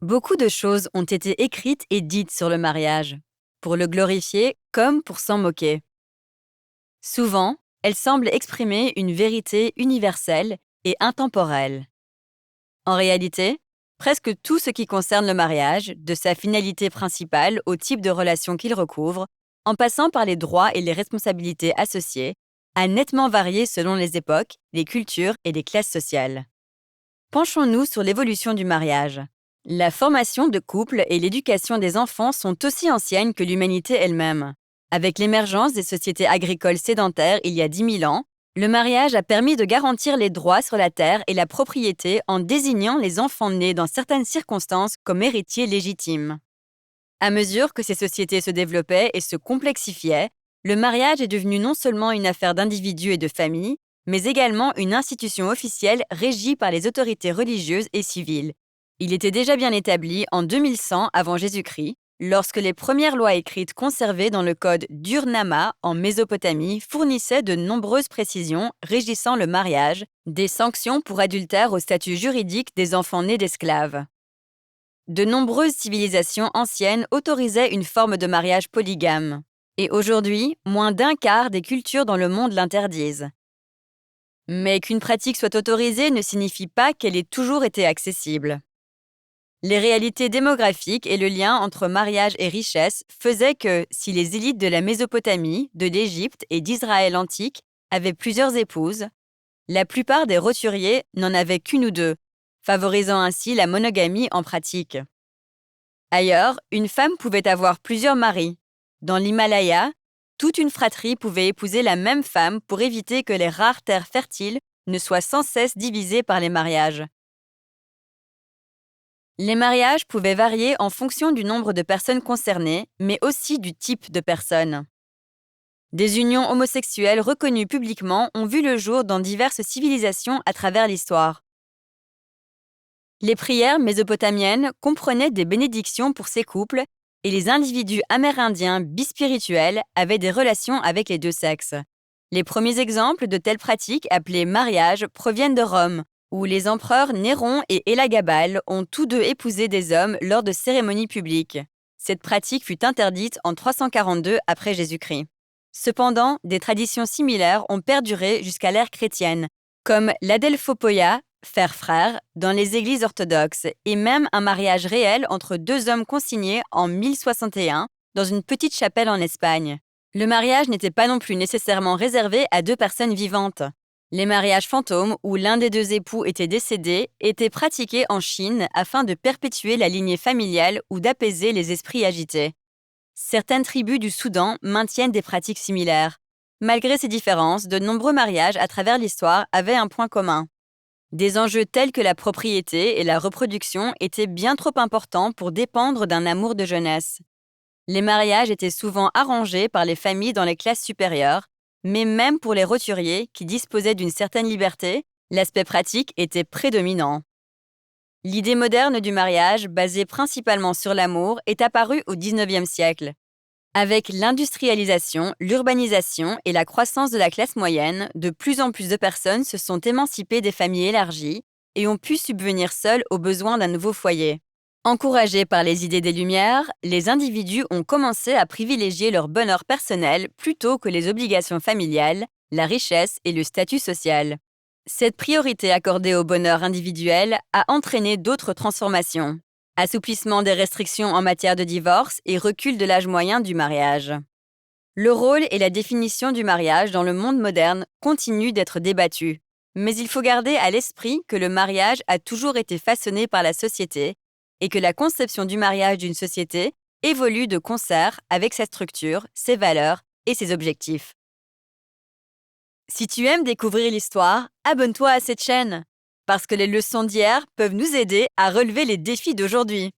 Beaucoup de choses ont été écrites et dites sur le mariage, pour le glorifier comme pour s'en moquer. Souvent, elles semblent exprimer une vérité universelle et intemporelle. En réalité, presque tout ce qui concerne le mariage, de sa finalité principale au type de relation qu'il recouvre, en passant par les droits et les responsabilités associées, a nettement varié selon les époques, les cultures et les classes sociales. Penchons-nous sur l'évolution du mariage. La formation de couples et l'éducation des enfants sont aussi anciennes que l'humanité elle-même. Avec l'émergence des sociétés agricoles sédentaires il y a 10 000 ans, le mariage a permis de garantir les droits sur la terre et la propriété en désignant les enfants nés dans certaines circonstances comme héritiers légitimes. À mesure que ces sociétés se développaient et se complexifiaient, le mariage est devenu non seulement une affaire d'individus et de familles, mais également une institution officielle régie par les autorités religieuses et civiles. Il était déjà bien établi en 2100 avant Jésus-Christ, lorsque les premières lois écrites conservées dans le code d'Ur-Nama en Mésopotamie fournissaient de nombreuses précisions régissant le mariage, des sanctions pour adultère au statut juridique des enfants nés d'esclaves. De nombreuses civilisations anciennes autorisaient une forme de mariage polygame, et aujourd'hui, moins d'un quart des cultures dans le monde l'interdisent. Mais qu'une pratique soit autorisée ne signifie pas qu'elle ait toujours été accessible. Les réalités démographiques et le lien entre mariage et richesse faisaient que, si les élites de la Mésopotamie, de l'Égypte et d'Israël antique avaient plusieurs épouses, la plupart des roturiers n'en avaient qu'une ou deux, favorisant ainsi la monogamie en pratique. Ailleurs, une femme pouvait avoir plusieurs maris. Dans l'Himalaya, toute une fratrie pouvait épouser la même femme pour éviter que les rares terres fertiles ne soient sans cesse divisées par les mariages. Les mariages pouvaient varier en fonction du nombre de personnes concernées, mais aussi du type de personnes. Des unions homosexuelles reconnues publiquement ont vu le jour dans diverses civilisations à travers l'histoire. Les prières mésopotamiennes comprenaient des bénédictions pour ces couples et les individus amérindiens bispirituels avaient des relations avec les deux sexes. Les premiers exemples de telles pratiques appelées mariages proviennent de Rome, où les empereurs Néron et Élagabal ont tous deux épousé des hommes lors de cérémonies publiques. Cette pratique fut interdite en 342 après Jésus-Christ. Cependant, des traditions similaires ont perduré jusqu'à l'ère chrétienne, comme l'adelphopoia, faire frère, dans les églises orthodoxes, et même un mariage réel entre deux hommes consignés en 1061 dans une petite chapelle en Espagne. Le mariage n'était pas non plus nécessairement réservé à deux personnes vivantes. Les mariages fantômes, où l'un des deux époux était décédé, étaient pratiqués en Chine afin de perpétuer la lignée familiale ou d'apaiser les esprits agités. Certaines tribus du Soudan maintiennent des pratiques similaires. Malgré ces différences, de nombreux mariages à travers l'histoire avaient un point commun. Des enjeux tels que la propriété et la reproduction étaient bien trop importants pour dépendre d'un amour de jeunesse. Les mariages étaient souvent arrangés par les familles dans les classes supérieures, mais même pour les roturiers qui disposaient d'une certaine liberté, l'aspect pratique était prédominant. L'idée moderne du mariage, basée principalement sur l'amour, est apparue au XIXe siècle. Avec l'industrialisation, l'urbanisation et la croissance de la classe moyenne, de plus en plus de personnes se sont émancipées des familles élargies et ont pu subvenir seules aux besoins d'un nouveau foyer. Encouragés par les idées des Lumières, les individus ont commencé à privilégier leur bonheur personnel plutôt que les obligations familiales, la richesse et le statut social. Cette priorité accordée au bonheur individuel a entraîné d'autres transformations. Assouplissement des restrictions en matière de divorce et recul de l'âge moyen du mariage. Le rôle et la définition du mariage dans le monde moderne continuent d'être débattus, mais il faut garder à l'esprit que le mariage a toujours été façonné par la société et que la conception du mariage d'une société évolue de concert avec sa structure, ses valeurs et ses objectifs. Si tu aimes découvrir l'histoire, abonne-toi à cette chaîne, parce que les leçons d'hier peuvent nous aider à relever les défis d'aujourd'hui.